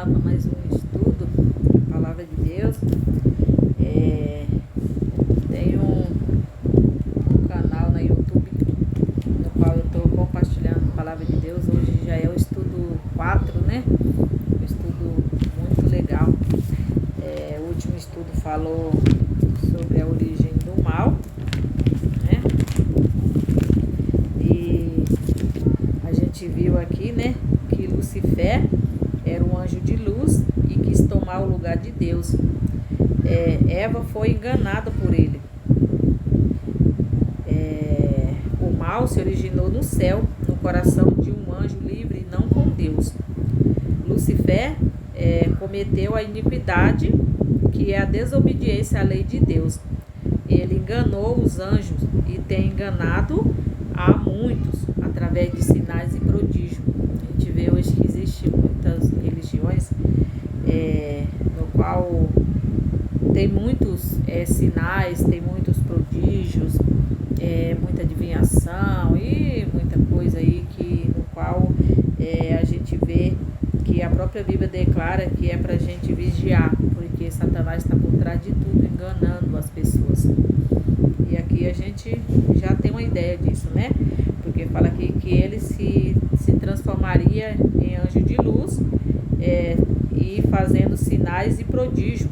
lá para mais um estudo da Palavra de Deus. Tem um canal na YouTube no qual eu estou compartilhando a Palavra de Deus. Hoje já é o estudo 4, né? Um estudo muito legal. O último estudo falou sobre a origem do mal, né? E a gente viu aqui, né, que Lucifer era um anjo de luz e quis tomar o lugar de Deus. Eva foi enganada por ele. O mal se originou no céu, no coração de um anjo livre, não com Deus. Lucifer cometeu a iniquidade, que é a desobediência à lei de Deus. Ele enganou os anjos e tem enganado a muitos através de sinais e prodígios. A gente vê hoje que existem muitas religiões no qual tem muitos sinais, tem muitos prodígios, muita adivinhação e muita coisa aí no qual a gente vê que a própria Bíblia declara que é para a gente vigiar, porque Satanás está por trás de tudo, enganando as pessoas. E aqui a gente já tem uma ideia disso, né? Porque fala aqui que ele se transformaria em anjo de luz e fazendo sinais e prodígios.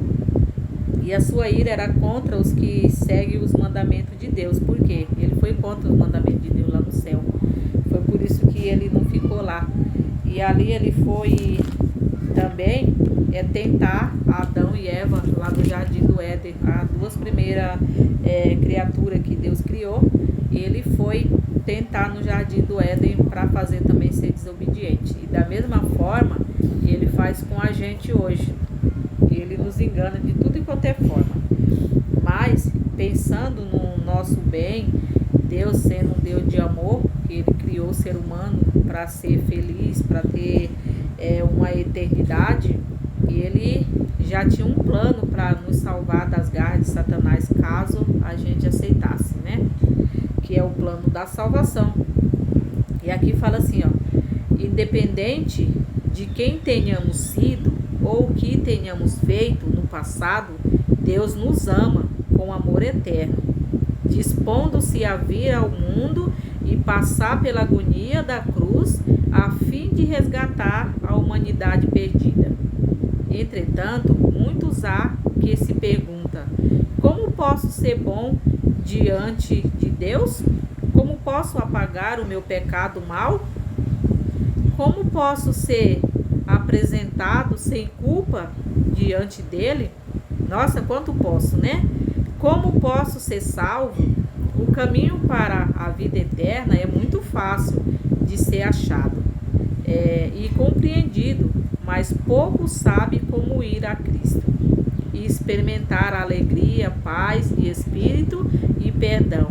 E a sua ira era contra os que seguem os mandamentos de Deus. Por quê? Ele foi contra os mandamentos de Deus lá no céu. Foi por isso que ele não ficou lá. E ali ele foi também tentar Adão e Eva lá no Jardim do Éden, as duas primeiras criaturas que Deus criou. E ele foi tentar no Jardim do Éden para fazer também ser desobediente. E da mesma forma, ele faz com a gente hoje. Ele nos engana de tudo e qualquer forma. Mas, pensando no nosso bem, Deus sendo um Deus de amor, que ele criou o ser humano para ser feliz, para ter uma eternidade, e ele já tinha um plano para nos salvar das garras de Satanás, caso a gente aceitasse, né? Que é o plano da salvação. E aqui fala assim, ó: independente de quem tenhamos sido ou o que tenhamos feito no passado, Deus nos ama com amor eterno, dispondo-se a vir ao mundo e passar pela agonia da cruz a fim de resgatar a humanidade perdida. Entretanto, muitos há que se perguntam: como posso ser bom diante de Deus? Como posso apagar o meu pecado mal? Como posso ser apresentado sem culpa diante dele? Nossa, quanto posso, né? Como posso ser salvo? O caminho para a vida eterna é muito fácil de ser achado e compreendido, mas pouco sabe como ir a Cristo e experimentar a alegria, paz de espírito e perdão.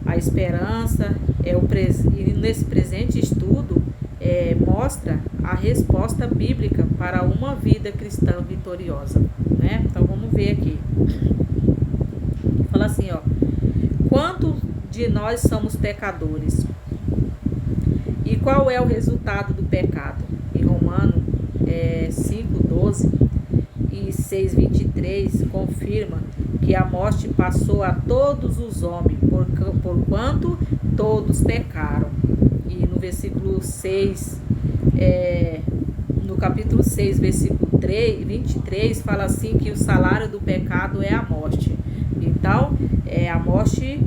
A esperança e nesse presente estudo mostra a resposta bíblica para uma vida cristã vitoriosa, né? Então vamos ver aqui. Fala assim, ó: quantos de nós somos pecadores? E qual é o resultado do pecado? Em Romanos 5:12 e 6:23 confirma que a morte passou a todos os homens, porquanto todos pecaram. E no versículo 6, no capítulo 6, versículo 23, fala assim que o salário do pecado é a morte. Então, a morte,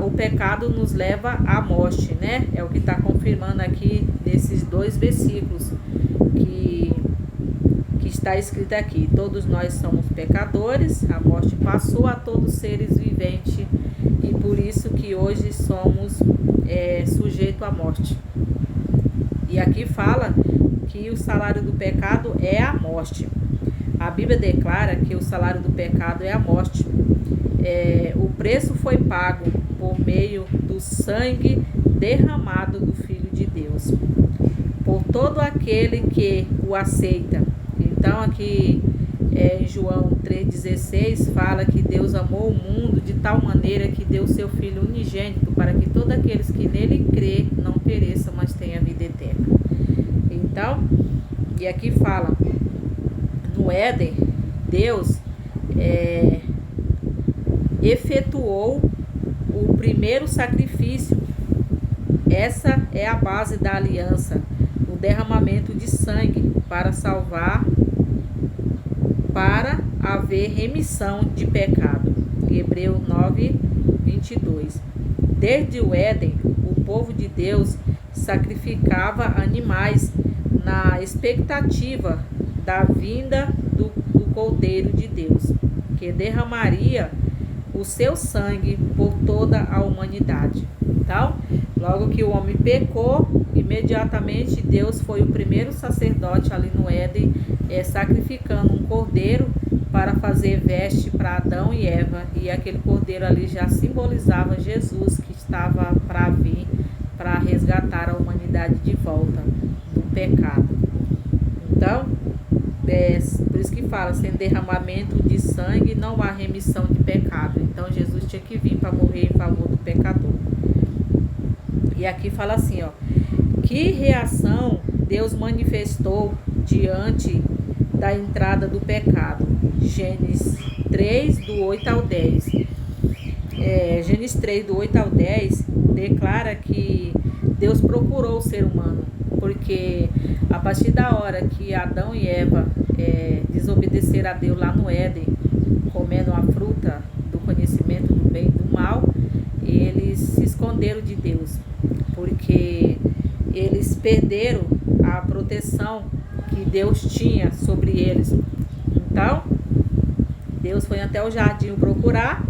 o pecado nos leva à morte, né? É o que está confirmando aqui nesses dois versículos que está escrito aqui: todos nós somos pecadores, a morte passou a todos os seres viventes e por isso que hoje somos sujeitos à morte. E aqui fala que o salário do pecado é a morte. A Bíblia declara que o salário do pecado é a morte. O preço foi pago por meio do sangue derramado do Filho de Deus, por todo aquele que o aceita. Então aqui em João 3,16 fala que Deus amou o mundo de tal maneira que deu seu Filho unigênito para que todos aqueles que nele crê não pereçam, mas tenham vida eterna. Então E aqui fala, no Éden, Deus efetuou o primeiro sacrifício. Essa é a base da aliança, o derramamento de sangue para salvar, para haver remissão de pecado. Hebreus 9, 22. Desde o Éden, o povo de Deus sacrificava animais na expectativa da vinda do Cordeiro de Deus, que derramaria o seu sangue por toda a humanidade. Então, logo que o homem pecou, imediatamente Deus foi o primeiro sacerdote ali no Éden, sacrificando um cordeiro para fazer veste para Adão e Eva. E aquele cordeiro ali já simbolizava Jesus, que estava para vir, para resgatar a humanidade de volta do pecado. Então, por isso que fala, sem derramamento de sangue não há remissão de pecado. Então Jesus tinha que vir para morrer em favor do pecador. E aqui fala assim, ó, que reação Deus manifestou diante da entrada do pecado. Gênesis 3, do 8 ao 10. Gênesis 3, do 8 ao 10, declara que Deus procurou o ser humano, porque a partir da hora que Adão e Eva desobedeceram a Deus lá no Éden, comendo a fruta do conhecimento do bem e do mal, eles se esconderam de Deus, porque eles perderam a proteção que Deus tinha sobre eles. Então, Deus foi até o jardim o procurar,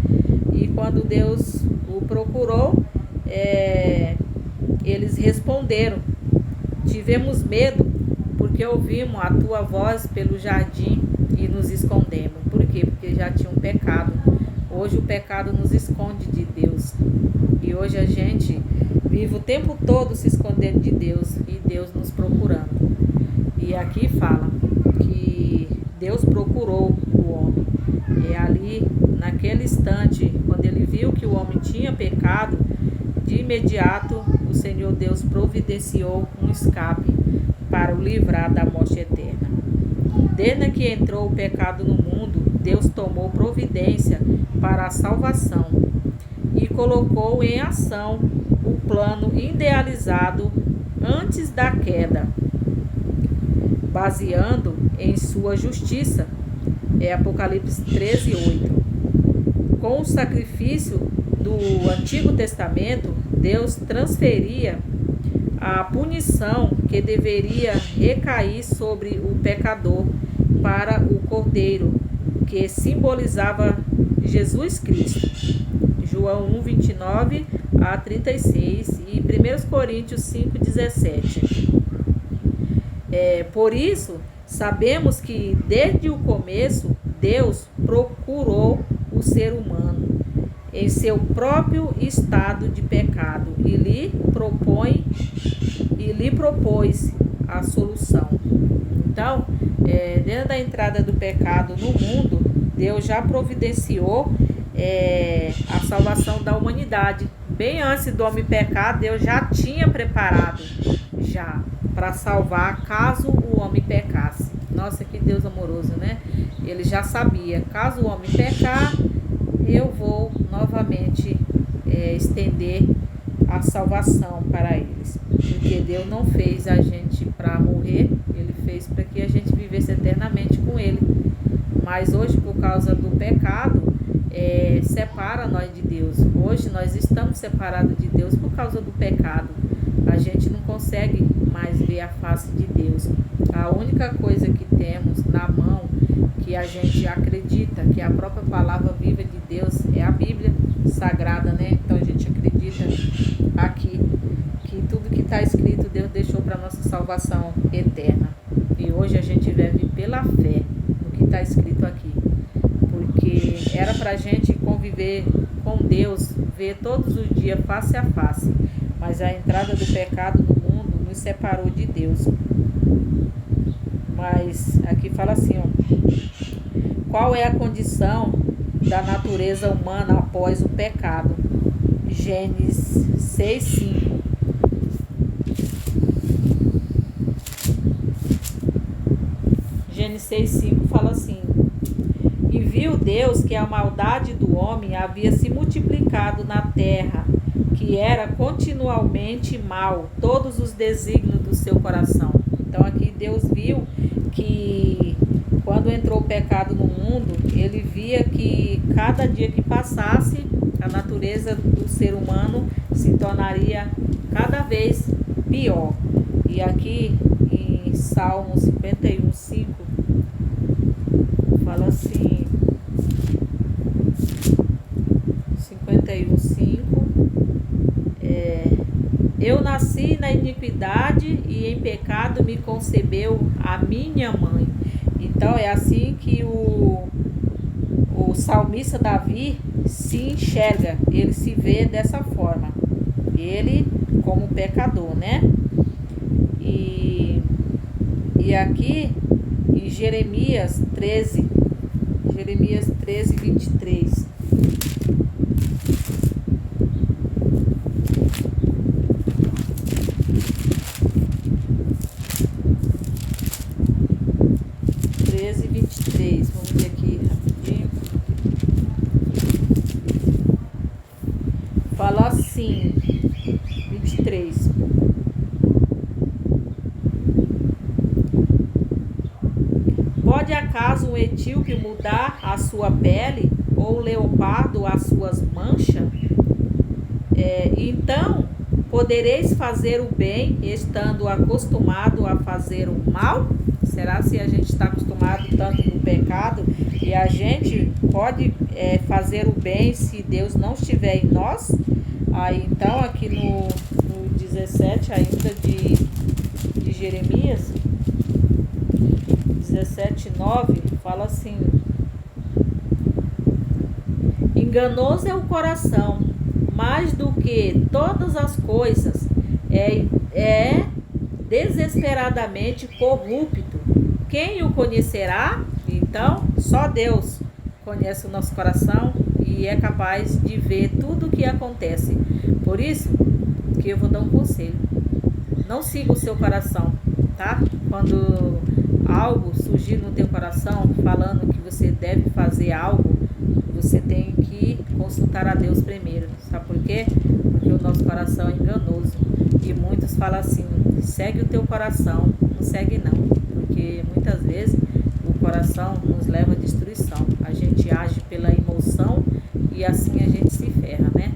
e quando Deus o procurou, eles responderam: tivemos medo, porque ouvimos a tua voz pelo jardim e nos escondemos. Por quê? Porque já tinha um pecado. Hoje o pecado nos esconde de Deus. E hoje a gente vive o tempo todo se escondendo de Deus e Deus nos procurando. E aqui fala que Deus procurou o homem. Ali, naquele instante, quando ele viu que o homem tinha pecado, de imediato o Senhor Deus providenciou um escape para o livrar da morte eterna. Desde que entrou o pecado no mundo, Deus tomou providência para a salvação e colocou em ação o plano idealizado antes da queda, baseando em sua justiça. Apocalipse 13, 8. Com o sacrifício do Antigo Testamento, Deus transferia a punição que deveria recair sobre o pecador para o Cordeiro, que simbolizava Jesus Cristo. João 1, 29 a 36 e 1 Coríntios 5, 17. Por isso, sabemos que desde o começo Deus procurou o ser humano em seu próprio estado de pecado e lhe propôs a solução. Então, desde a entrada do pecado no mundo, Deus já providenciou a salvação da humanidade. Bem antes do homem pecar, Deus já tinha preparado para salvar caso o homem pecasse. Nossa, que Deus amoroso, né? Ele já sabia, caso o homem pecar, eu vou novamente estender a salvação para eles. Porque Deus não fez a gente para morrer, Ele fez para que a gente vivesse eternamente com Ele. Mas hoje, por causa do pecado, separa nós de Deus. Hoje nós estamos separados de Deus por causa do pecado. A gente não consegue mais ver a face de Deus. A única coisa que temos na mão, que a gente acredita, que é a própria palavra viva de Deus, é a Bíblia Sagrada, né? Então a gente acredita aqui que tudo que está escrito Deus deixou para nossa salvação eterna. E hoje a gente vive pela fé no que está escrito aqui. Porque era para a gente conviver com Deus, ver todos os dias face a face. Mas a entrada do pecado no mundo nos separou de Deus. Mas aqui fala assim, ó, qual é a condição da natureza humana após o pecado? Gênesis 6, 5. 6:5 fala assim: E viu Deus que a maldade do homem havia se multiplicado na terra, que era continuamente mal, todos os desígnios do seu coração. Então aqui Deus viu que quando entrou o pecado no mundo, ele via que cada dia que passasse, a natureza do ser humano se tornaria cada vez pior. E aqui em Salmo 51:5 fala assim, 51:5, eu nasci na iniquidade e em pecado me concebeu a minha mãe. Então é assim que o salmista Davi se enxerga, ele se vê dessa forma, ele como pecador, né? E aqui em Jeremias 13:23. Vamos ver aqui rapidinho. Fala assim, 23. Pode acaso um etíope mudar a sua pele, ou o leopardo as suas manchas? Então, podereis fazer o bem, estando acostumado a fazer o mal? Será se a gente está acostumado tanto no pecado e a gente pode fazer o bem se Deus não estiver em nós? Aí então aqui no 17 ainda de Jeremias 17:9 fala assim: enganoso é o coração, mais do que todas as coisas, é desesperadamente corrupto. Quem o conhecerá? Então, só Deus conhece o nosso coração e é capaz de ver tudo o que acontece. Por isso que eu vou dar um conselho: não siga o seu coração, tá? Quando algo surgir no teu coração falando que você deve fazer algo, você tem que consultar a Deus primeiro. Sabe por quê? Porque o nosso coração é enganoso. E muitos falam assim: segue o teu coração. Não segue não, porque muitas vezes o coração nos leva à destruição. A gente age pela emoção e assim a gente se ferra, né?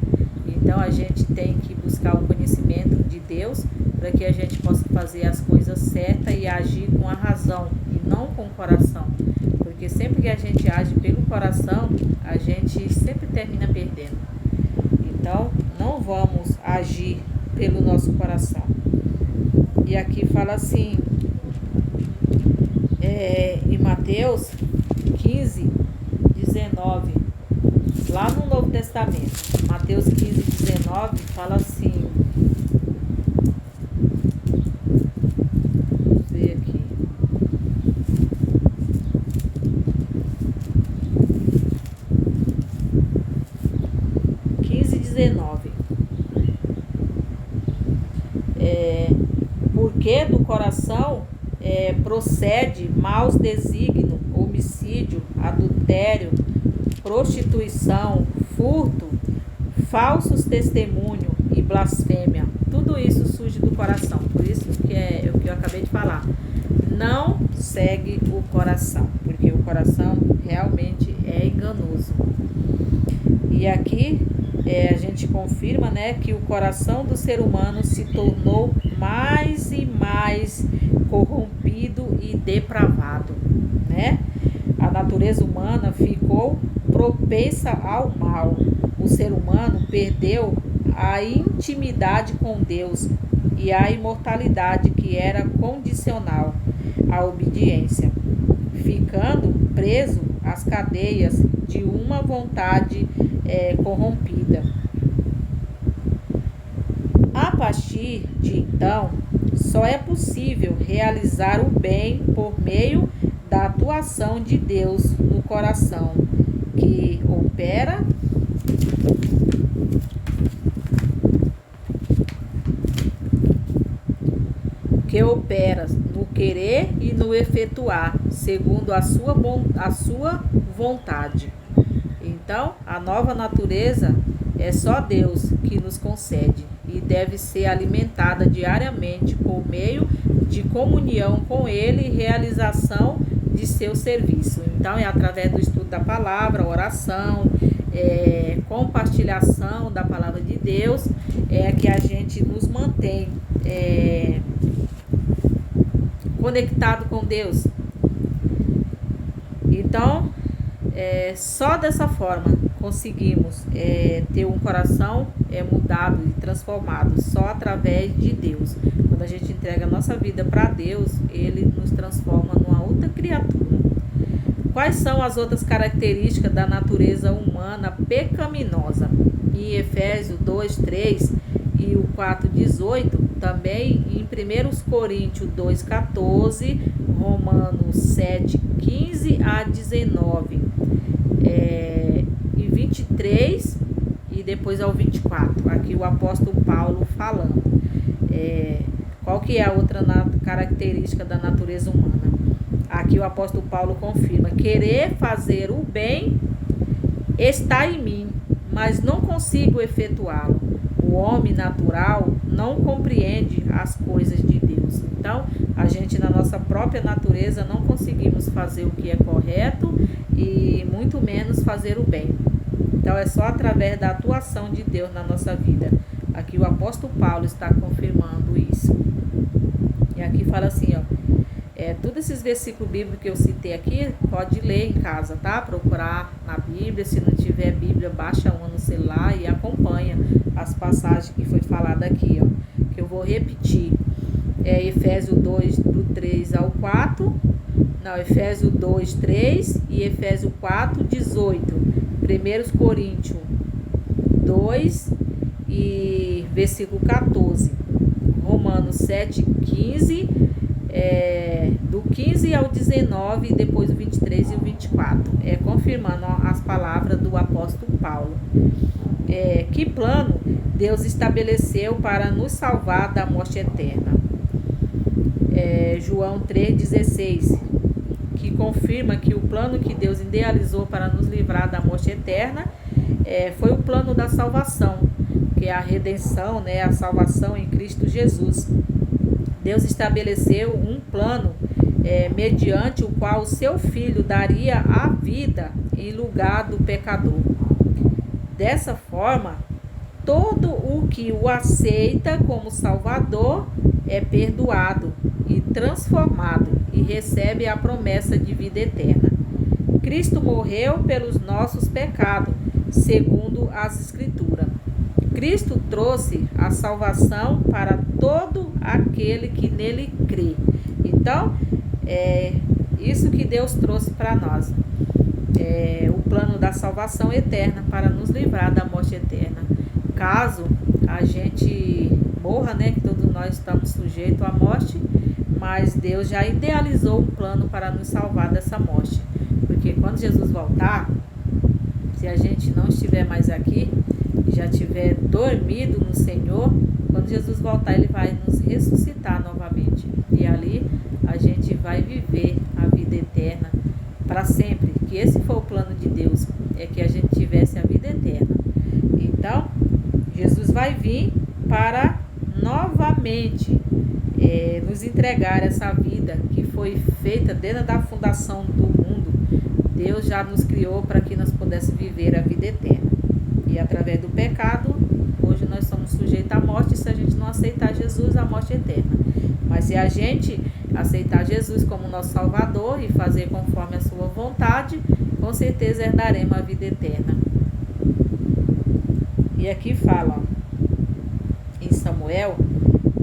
Então a gente tem que buscar o conhecimento de Deus para que a gente possa fazer as coisas certas e agir com a razão e não com o coração. Porque sempre que a gente age pelo coração, a gente sempre termina perdendo. Então, não vamos agir pelo nosso coração. E aqui fala assim, em Mateus 15:19, lá no Novo Testamento, Mateus 15:19 fala assim, vamos ver aqui, porque do coração procede maus desígnios, homicídio, adultério, prostituição, furto, falsos testemunhos e blasfêmia. Tudo isso surge do coração. Por isso que é o que eu acabei de falar. Não segue o coração, porque o coração realmente é enganoso. E aqui a gente confirma, né, que o coração do ser humano se tornou mais e mais corrompido e depravado, né? A natureza humana ficou propensa ao mal. O ser humano perdeu a intimidade com Deus e a imortalidade que era condicional à obediência, ficando preso às cadeias de uma vontade corrompida. A partir de então, só é possível realizar o bem por meio da atuação de Deus no coração, que opera que opera no querer e no efetuar, segundo a sua vontade. Então, a nova natureza é só Deus que nos concede e deve ser alimentada diariamente por meio de comunhão com Ele e realização de seu serviço. Então, é através do estudo da palavra, oração, compartilhação da palavra de Deus, que a gente nos mantém conectado com Deus. Então, só dessa forma conseguimos ter um coração mudado e transformado, só através de Deus. Quando a gente entrega a nossa vida para Deus, Ele nos transforma numa outra criatura. Quais são as outras características da natureza humana pecaminosa? Em Efésios 2:3 e o 4:18, também em 1 Coríntios 2:14, Romanos 7:15 a 19, e 23 e depois ao 24. Aqui o apóstolo Paulo falando. Qual que é a outra característica da natureza humana? Aqui o apóstolo Paulo confirma: querer fazer o bem está em mim, mas não consigo efetuá-lo. O homem natural não compreende as coisas de Deus. Então, a gente na nossa própria natureza não conseguimos fazer o que é correto e muito menos fazer o bem. Então, é só através da atuação de Deus na nossa vida. Aqui o apóstolo Paulo está confirmando isso. E aqui fala assim, todos esses versículos bíblicos que eu citei aqui, pode ler em casa, tá? Procurar na Bíblia. Se não tiver Bíblia, baixa uma no celular e acompanha as passagens que foi falada aqui, que eu vou repetir. Efésios 2, do 3 ao 4. Não, Efésios 2, 3 e Efésios 4, 18. 1 Coríntios 2 e versículo 14. Romanos 7, 15, do 15 ao 19 e depois o 23 e o 24. Confirmando as palavras do apóstolo Paulo. Que plano Deus estabeleceu para nos salvar da morte eterna? João 3,16, que confirma que o plano que Deus idealizou para nos livrar da morte eterna foi o plano da salvação, que é a redenção, a salvação em Cristo Jesus. Deus estabeleceu um plano mediante o qual o seu Filho daria a vida em lugar do pecador. Dessa forma, todo o que o aceita como Salvador é perdoado e transformado e recebe a promessa de vida eterna. Cristo morreu pelos nossos pecados, segundo as Escrituras. Cristo trouxe a salvação para todo aquele que nele crê. Então, isso que Deus trouxe para nós. O plano da salvação eterna para nos livrar da morte eterna. Caso a gente morra, que todos nós estamos sujeitos à morte, mas Deus já idealizou um plano para nos salvar dessa morte. Porque quando Jesus voltar, se a gente não estiver mais aqui, já tiver dormido no Senhor, quando Jesus voltar, Ele vai nos ressuscitar novamente. E ali a gente vai viver a vida eterna para sempre. Que esse foi o plano de Deus, que a gente tivesse a vida eterna. Então, Jesus vai vir para novamente nos entregar essa vida que foi feita desde a fundação do mundo. Deus já nos criou para que nós pudéssemos viver a vida eterna. E através do pecado, hoje nós somos sujeitos à morte se a gente não aceitar Jesus, a morte eterna. Mas se a gente aceitar Jesus como nosso Salvador e fazer conforme a sua vontade, com certeza herdaremos a vida eterna. E aqui fala, em Samuel,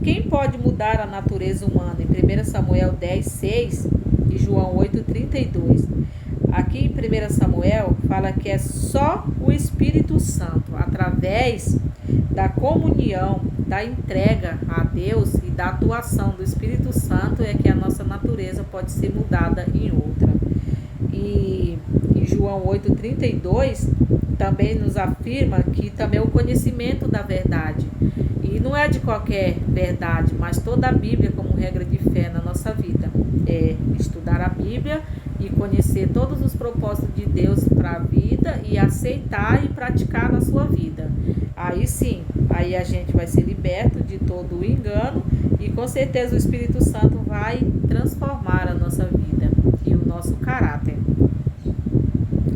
quem pode mudar a natureza humana? Em 1 Samuel 10, 6 e João 8, 32. Aqui em 1 Samuel fala que é só o Espírito Santo, através da comunhão, da entrega a Deus e da atuação do Espírito Santo, que a nossa natureza pode ser mudada em outra. E em João 8, 32 também nos afirma que também o conhecimento da verdade. E não é de qualquer verdade, mas toda a Bíblia como regra de fé na nossa vida. É estudar a Bíblia e conhecer todos os propósitos de Deus para a vida e aceitar e praticar na sua vida. Aí sim, aí a gente vai ser liberto de todo o engano e com certeza o Espírito Santo vai transformar a nossa vida e o nosso caráter.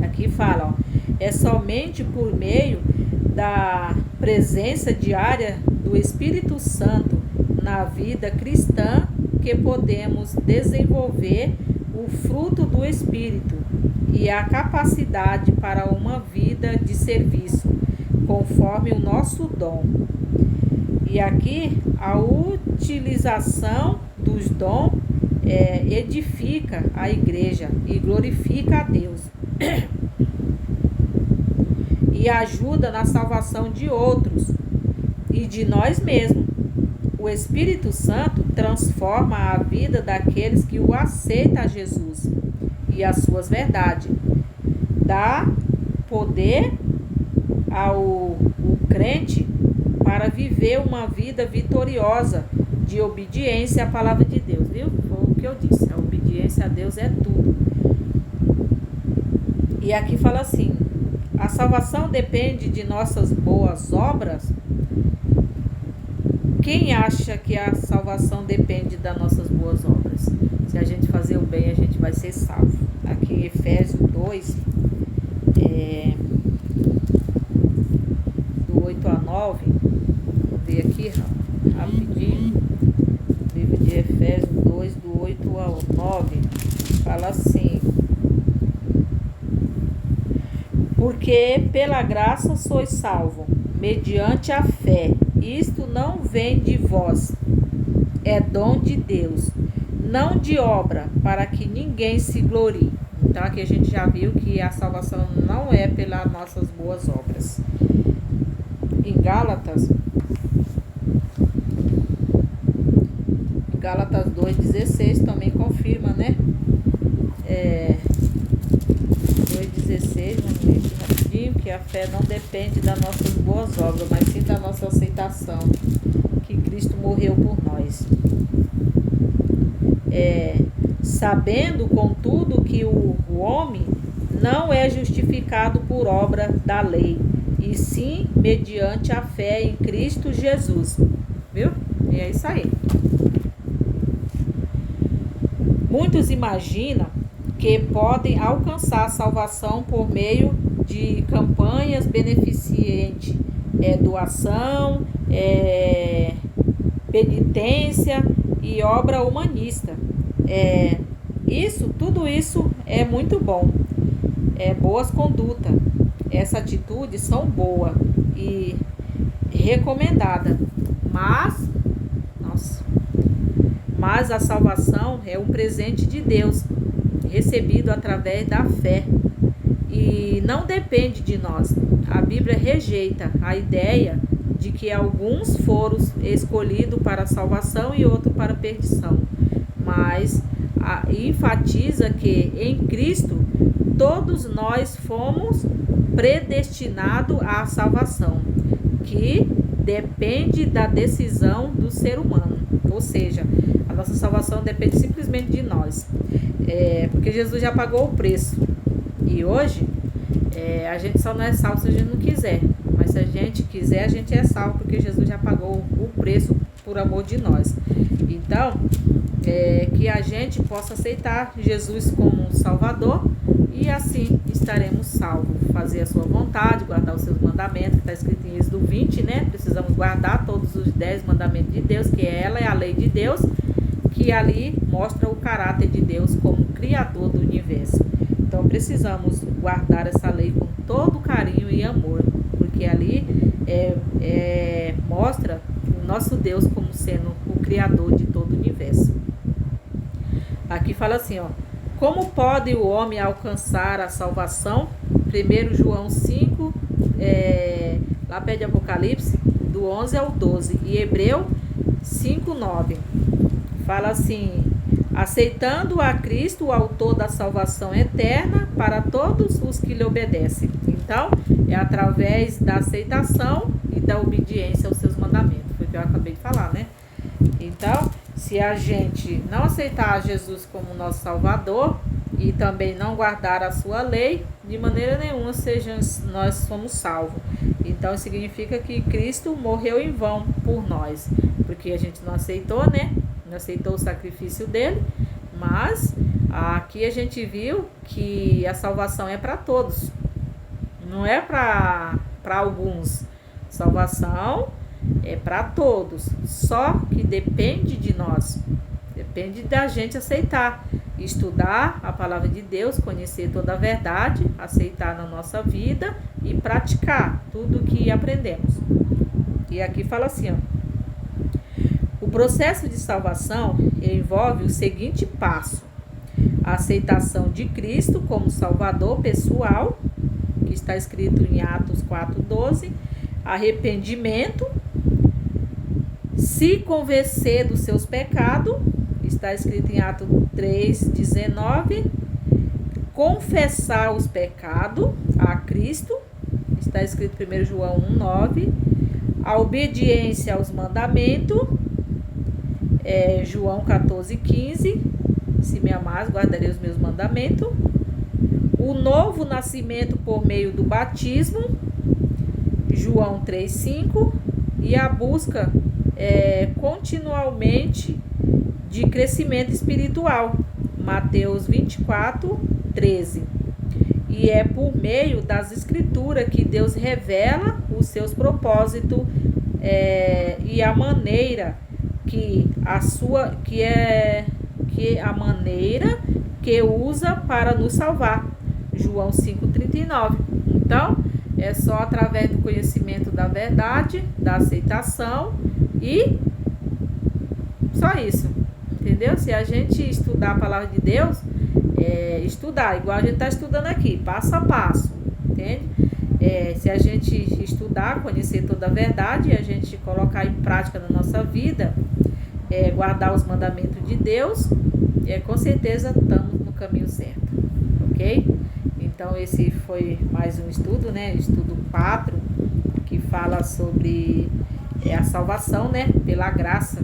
Aqui fala, ó, é somente por meio da presença diária do Espírito Santo na vida cristã que podemos desenvolver o fruto do Espírito e a capacidade para uma vida de serviço, conforme o nosso dom. E aqui a utilização dos dons edifica a igreja e glorifica a Deus. E ajuda na salvação de outros e de nós mesmos. O Espírito Santo transforma a vida daqueles que o aceitam a Jesus e as suas verdades. Dá poder ao crente para viver uma vida vitoriosa de obediência à palavra de Deus, viu? Foi o que eu disse, a obediência a Deus é tudo. E aqui fala assim, a salvação depende de nossas boas obras. Quem acha que a salvação depende das nossas boas obras? Se a gente fazer o bem, a gente vai ser salvo. Aqui em Efésios 2, do 8 a 9, vou ver aqui rapidinho, livro de Efésios 2, do 8 ao 9, fala assim: porque pela graça sois salvos, mediante a fé. Isto não vem de vós, é dom de Deus, não de obra, para que ninguém se glorie. Então aqui a gente já viu que a salvação não é pelas nossas boas obras. Em Gálatas 2,16 também confirma, né? 2,16, vamos ver aqui rapidinho, que a fé não depende das nossas boas obras, mas sim da nossa aceitação, que Cristo morreu por nós. Sabendo, contudo, que o homem não é justificado por obra da lei, e sim mediante a fé em Cristo Jesus. Viu? E é isso aí. Muitos imaginam que podem alcançar a salvação por meio de campanhas beneficentes, doação, penitência e obra humanista. Tudo isso é muito bom, boas condutas. Essa atitude são boas e recomendadas, mas a salvação é um presente de Deus, recebido através da fé, e não depende de nós. A Bíblia rejeita a ideia de que alguns foram escolhidos para a salvação e outros para a perdição, mas enfatiza que em Cristo todos nós fomos predestinados à salvação, que depende da decisão do ser humano. Ou seja, a nossa salvação depende simplesmente de nós, porque Jesus já pagou o preço. E hoje a gente só não é salvo se a gente não quiser, mas se a gente quiser, a gente é salvo, porque Jesus já pagou o preço por amor de nós. Então, que a gente possa aceitar Jesus como Salvador, e assim estaremos salvos. Fazer a sua vontade, guardar os seus mandamentos, que está escrito em Êxodo 20, né? Precisamos guardar todos os 10 mandamentos de Deus, que ela é a lei de Deus, que ali mostra o caráter de Deus como Criador do universo. Então precisamos guardar essa lei com todo carinho e amor, porque ali mostra o nosso Deus como sendo o Criador de todo o universo. Aqui fala assim, ó: como pode o homem alcançar a salvação? 1 João 5, lá perto de Apocalipse, do 11 ao 12. E Hebreu 5, 9. Fala assim: aceitando a Cristo, o autor da salvação eterna, para todos os que lhe obedecem. Então, é através da aceitação e da obediência aos seus mandamentos. Foi acabei de falar, né? Então, se a gente não aceitar Jesus como nosso Salvador e também não guardar a sua lei, de maneira nenhuma nós somos salvos. Então, significa que Cristo morreu em vão por nós, porque a gente não aceitou, né? Não aceitou o sacrifício dele, mas aqui a gente viu que a salvação é para todos, não é para alguns. Salvação é para todos, só que depende de nós, depende da gente aceitar, estudar a palavra de Deus, conhecer toda a verdade, aceitar na nossa vida e praticar tudo que aprendemos. E aqui fala assim, ó, o processo de salvação envolve o seguinte passo: a aceitação de Cristo como Salvador pessoal, que está escrito em Atos 4:12, arrependimento, se convencer dos seus pecados, está escrito em Atos 3:19, confessar os pecados a Cristo, está escrito em 1 João 1:9, a obediência aos mandamentos, João 14:15, se me amares, guardarei os meus mandamentos, o novo nascimento por meio do batismo, João 3:5, e a busca continuamente de crescimento espiritual, Mateus 24:13. E é por meio das escrituras que Deus revela os seus propósitos e a maneira a maneira que usa para nos salvar, João 5:39. Então, é só através do conhecimento da verdade, da aceitação e só isso, entendeu? Se a gente estudar a palavra de Deus, estudar, igual a gente está estudando aqui, passo a passo, entende? Se a gente estudar, conhecer toda a verdade e a gente colocar em prática na nossa vida, guardar os mandamentos de Deus, com certeza estamos no caminho certo, ok? Então esse foi mais um estudo, né? Estudo 4, que fala sobre a salvação, né? Pela graça.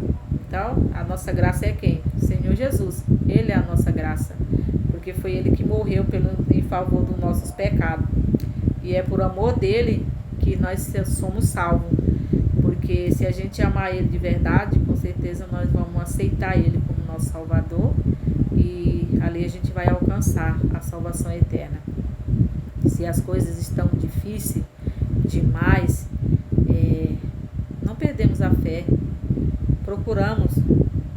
Então, a nossa graça é quem? O Senhor Jesus. Ele é a nossa graça, porque foi Ele que morreu em favor dos nossos pecados. E é por amor dele que nós somos salvos. Porque se a gente amar Ele de verdade, com certeza nós vamos aceitar Ele como nosso Salvador. E ali a gente vai alcançar a salvação eterna. Se as coisas estão difíceis demais, não perdemos a fé.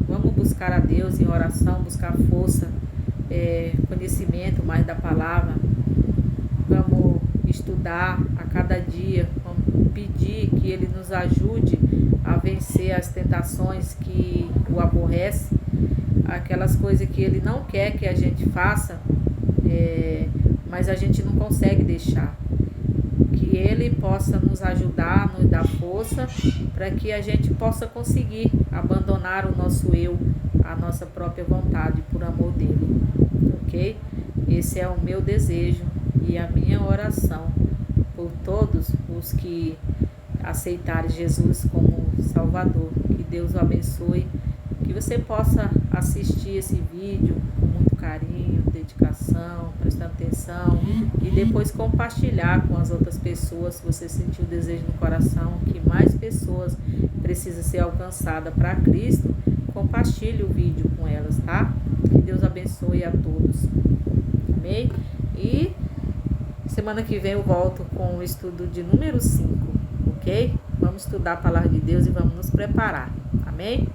Vamos buscar a Deus em oração, buscar força, conhecimento mais da palavra. Vamos estudar a cada dia, vamos pedir que Ele nos ajude a vencer as tentações que o aborrece, aquelas coisas que Ele não quer que a gente faça, mas a gente não consegue deixar. Que Ele possa nos ajudar, nos dar força, para que a gente possa conseguir abandonar o nosso eu, a nossa própria vontade, por amor dele, ok? Esse é o meu desejo e a minha oração por todos os que aceitarem Jesus como Salvador. Que Deus o abençoe, que você possa assistir esse vídeo com muito carinho, dedicação, prestando atenção e depois compartilhar com as outras pessoas, se você sentir o desejo no coração que mais pessoas precisam ser alcançadas para Cristo, compartilhe o vídeo com elas, tá? Que Deus abençoe a todos. Amém? E semana que vem eu volto com o estudo de número 5, ok? Vamos estudar a palavra de Deus e vamos nos preparar. Amém?